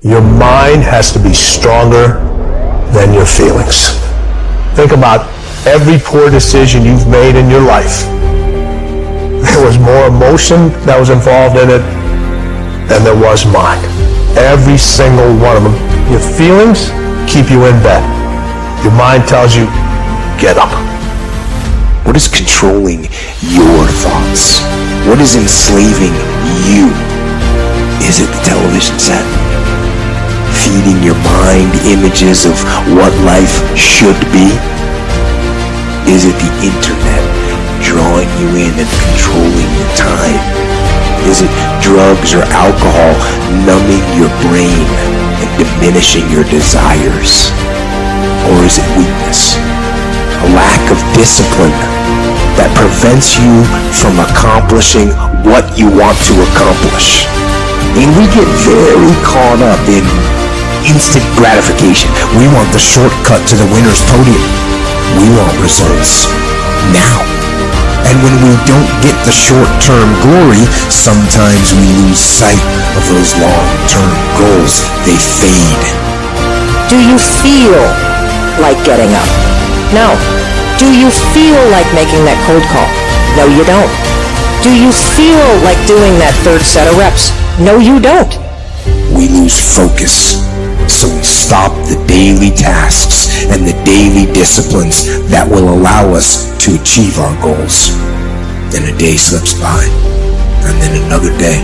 Your mind has to be stronger than your feelings. Think about every poor decision you've made in your life. There was more emotion that was involved in it than there was mind. Every single one of them. Your feelings keep you in bed. Your mind tells you, get up. What is controlling your thoughts? What is enslaving you? Is it the television set? Feeding your mind images of what life should be? Is it the internet drawing you in and controlling your time? Is it drugs or alcohol numbing your brain and diminishing your desires? Or is it weakness? A lack of discipline that prevents you from accomplishing what you want to accomplish. And we get very caught up in instant gratification. We want the shortcut to the winner's podium. We want results now. And when we don't get the short-term glory, sometimes we lose sight of those long-term goals. They fade. Do you feel like getting up? No. Do you feel like making that cold call? No, you don't. Do you feel like doing that third set of reps? No, you don't. We lose focus, so we stop the daily tasks and the daily disciplines that will allow us to achieve our goals. Then a day slips by, and then another day.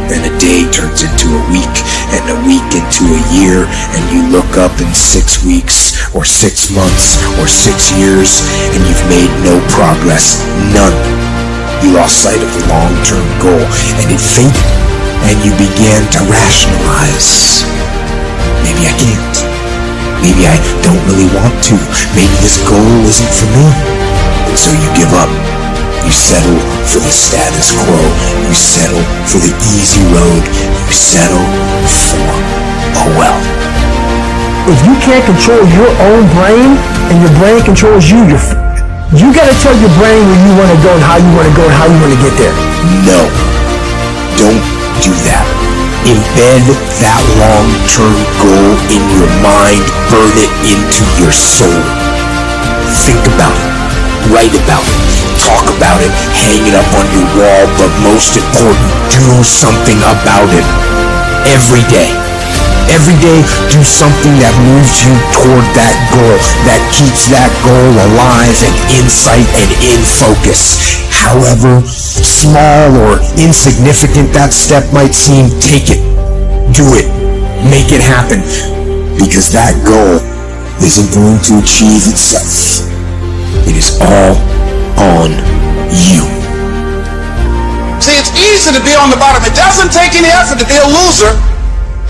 Then a day turns into a week, and a week into a year, and you look up in 6 weeks, or 6 months, or 6 years, and you've made no progress, none. You lost sight of the long-term goal, and it faded, and you began to rationalize. Maybe I can't. Maybe I don't really want to. Maybe this goal isn't for me. And so you give up. You settle for the status quo. You settle for the easy road. You settle for, oh well. If you can't control your own brain and your brain controls you, you gotta tell your brain where you wanna go and how you wanna go and how you wanna get there. No. Don't do that. Embed that long-term goal in your mind. Burn it into your soul. Think about it. Write about it. Talk about it. Hang it up on your wall. But most important, do something about it. Every day. Every day, do something that moves you toward that goal, that keeps that goal alive and in sight and in focus. However small or insignificant that step might seem, take it. Do it. Make it happen. Because that goal isn't going to achieve itself. It is all on you. See, it's easy to be on the bottom. It doesn't take any effort to be a loser.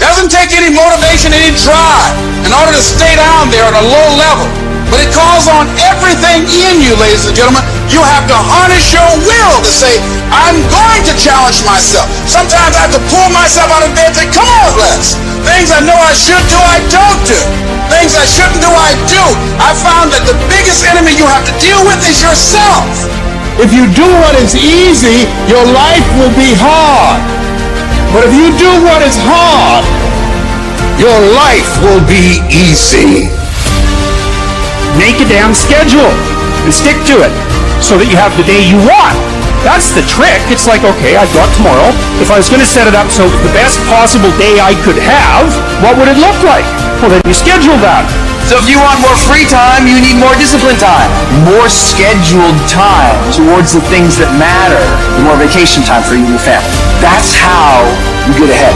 It doesn't take any motivation, any drive in order to stay down there at a low level. But it calls on everything in you, ladies and gentlemen. You have to harness your will to say, I'm going to challenge myself. Sometimes I have to pull myself out of bed and say, come on, Les. Things I know I should do, I don't do. Things I shouldn't do, I do. I found that the biggest enemy you have to deal with is yourself. If you do what is easy, your life will be hard. But if you do what is hard, your life will be easy. Make a damn schedule and stick to it so that you have the day you want. That's the trick. It's like, okay, I've got tomorrow. If I was going to set it up so the best possible day I could have, what would it look like? Well, then you schedule that. So if you want more free time, you need more disciplined time. More scheduled time towards the things that matter. More vacation time for you and your family. That's how you get ahead.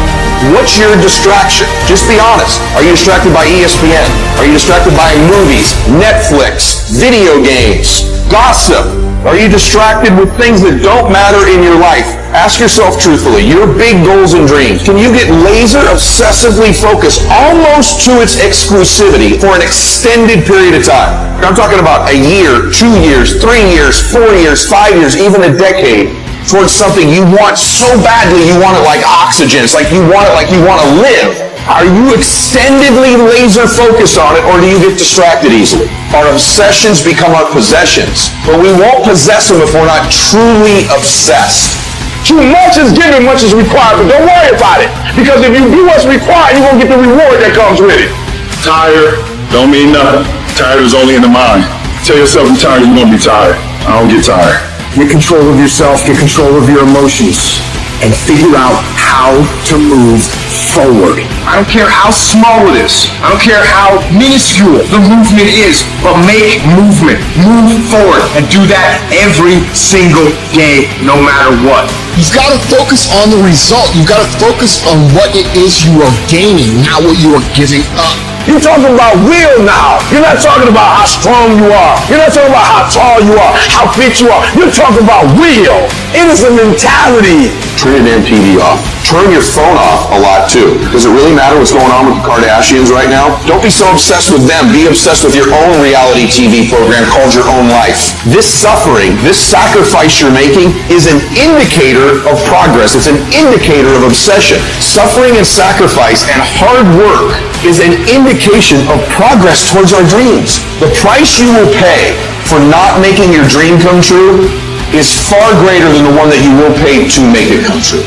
What's your distraction? Just be honest. Are you distracted by ESPN? Are you distracted by movies, Netflix, video games, gossip? Are you distracted with things that don't matter in your life? Ask yourself truthfully, your big goals and dreams. Can you get laser obsessively focused almost to its exclusivity for an extended period of time? I'm talking about a year, 2 years, 3 years, 4 years, 5 years, even a decade towards something you want so badly you want it like oxygen. It's like you want it like you want to live. Are you extendedly laser focused on it, or do you get distracted easily? Our obsessions become our possessions, but we won't possess them if we're not truly obsessed. Too much is given, much is required, but don't worry about it. Because if you do what's required, you're going to get the reward that comes with it. Tired don't mean nothing. Tired is only in the mind. Tell yourself you're tired, you're going to be tired. I don't get tired. Get control of yourself, get control of your emotions, and figure out how to move forward. I don't care how small it is. I don't care how minuscule the movement is, but make movement. Move forward and do that every single day, no matter what. You've got to focus on the result. You've got to focus on what it is you are gaining, not what you are giving up. You're talking about will now. You're not talking about how strong you are. You're not talking about how tall you are, how fit you are. You're talking about will. It is a mentality. Turn your damn TV off. Turn your phone off a lot too. Does it really matter what's going on with the Kardashians right now? Don't be so obsessed with them. Be obsessed with your own reality TV program called Your Own Life. This suffering, this sacrifice you're making is an indicator of progress. It's an indicator of obsession. Suffering and sacrifice and hard work is an indication of progress towards our dreams. The price you will pay for not making your dream come true is far greater than the one that you will pay to make it come true.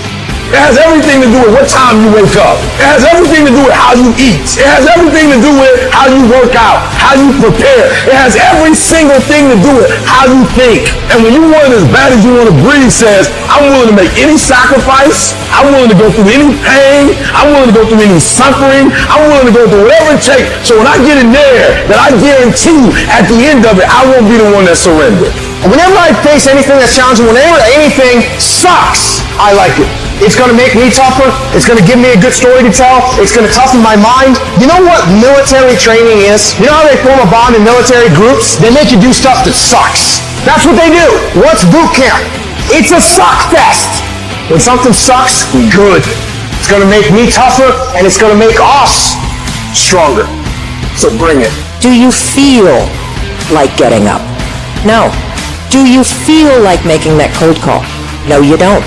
It has everything to do with what time you wake up. It has everything to do with how you eat. It has everything to do with how you work out, how you prepare. It has every single thing to do with how you think. And when you want it as bad as you want to breathe says, I'm willing to make any sacrifice. I'm willing to go through any pain. I'm willing to go through any suffering. I'm willing to go through whatever it takes. So when I get in there, that I guarantee you at the end of it, I won't be the one that surrendered. And whenever I face anything that's challenging, whenever anything sucks, I like it. It's going to make me tougher. It's going to give me a good story to tell. It's going to toughen my mind. You know what military training is? You know how they form a bond in military groups? They make you do stuff that sucks. That's what they do. What's boot camp? It's a suck fest. When something sucks, good. It's going to make me tougher, and it's going to make us stronger. So bring it. Do you feel like getting up? No. Do you feel like making that cold call? No, you don't.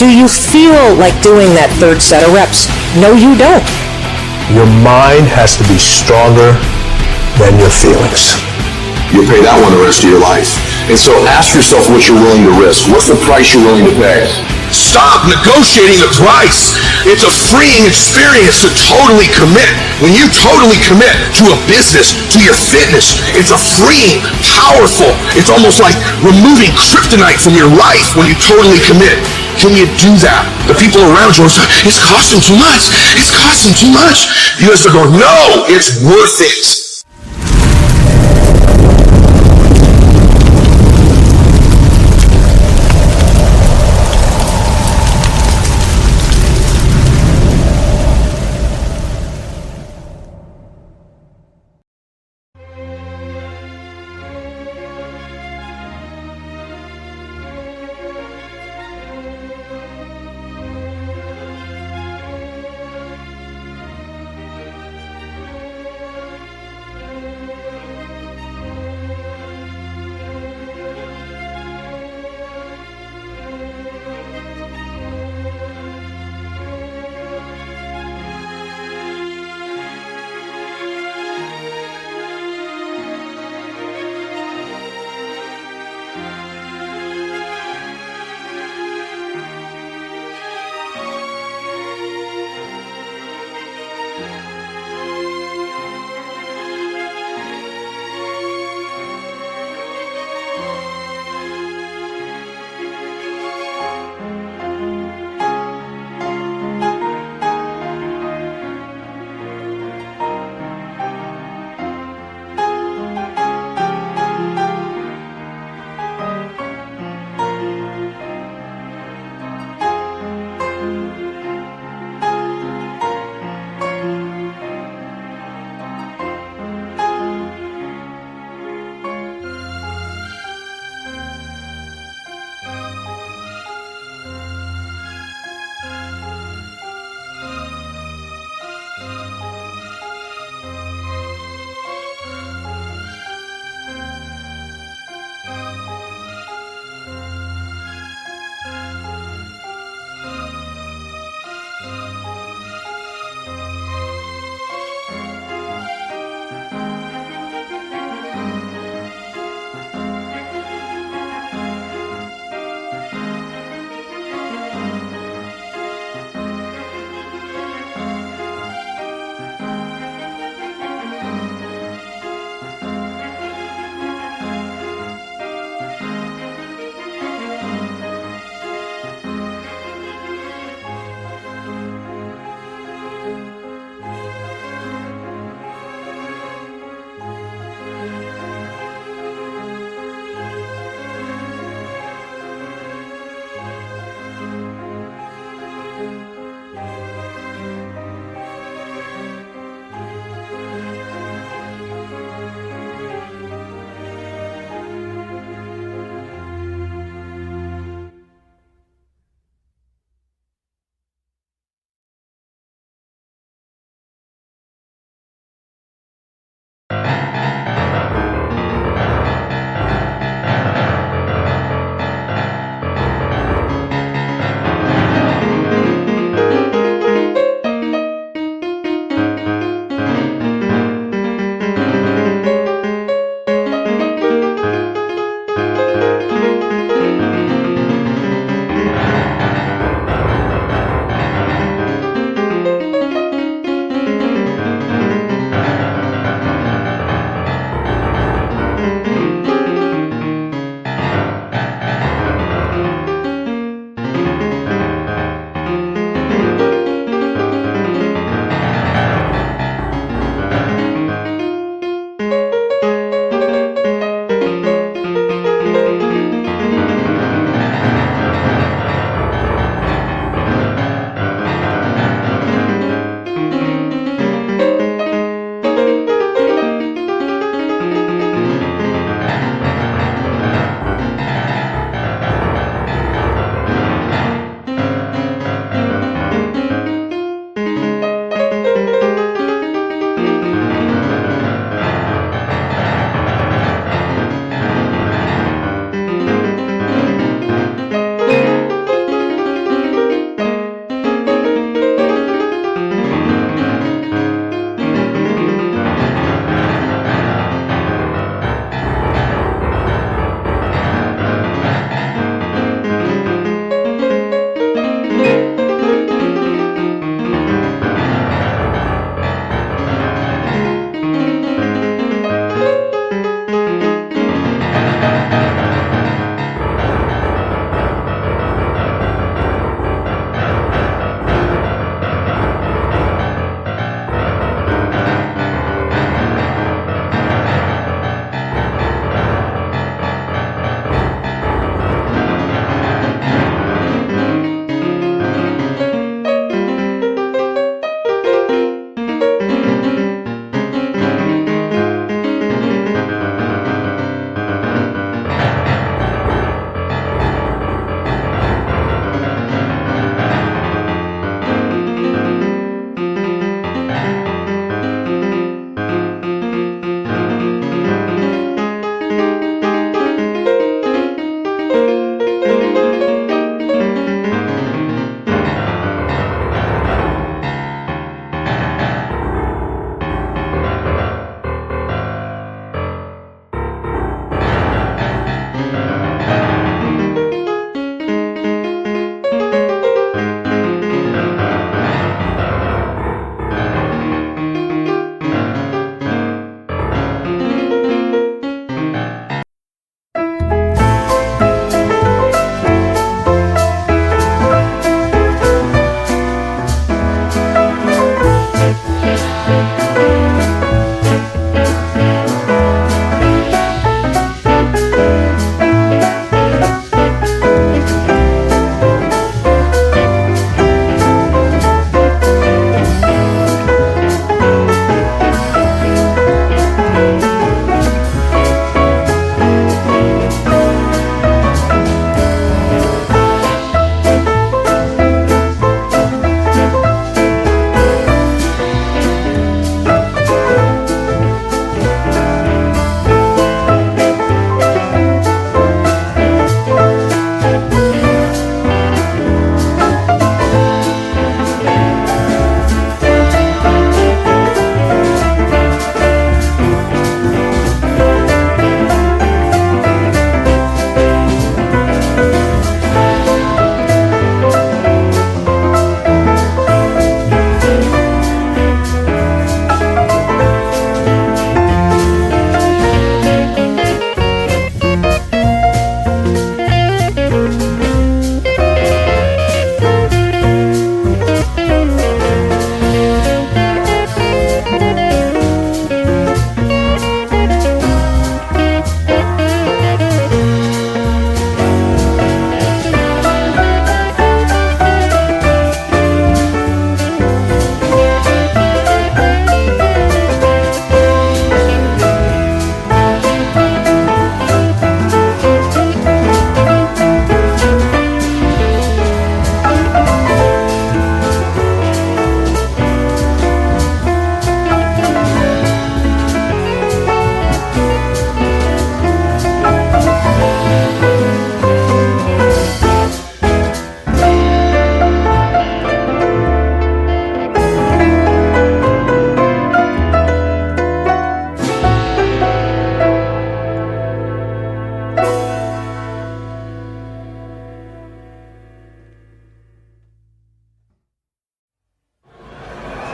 Do you feel like doing that third set of reps? No, you don't. Your mind has to be stronger than your feelings. You'll pay that one the rest of your life. And so ask yourself what you're willing to risk. What's the price you're willing to pay? Stop negotiating the price. It's a freeing experience to totally commit. When you totally commit to a business, to your fitness, it's a freeing, powerful, it's almost like removing kryptonite from your life when you totally commit. Can you do that? The people around you are saying, it's costing too much. It's costing too much. You guys are going, no, it's worth it.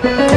Bye.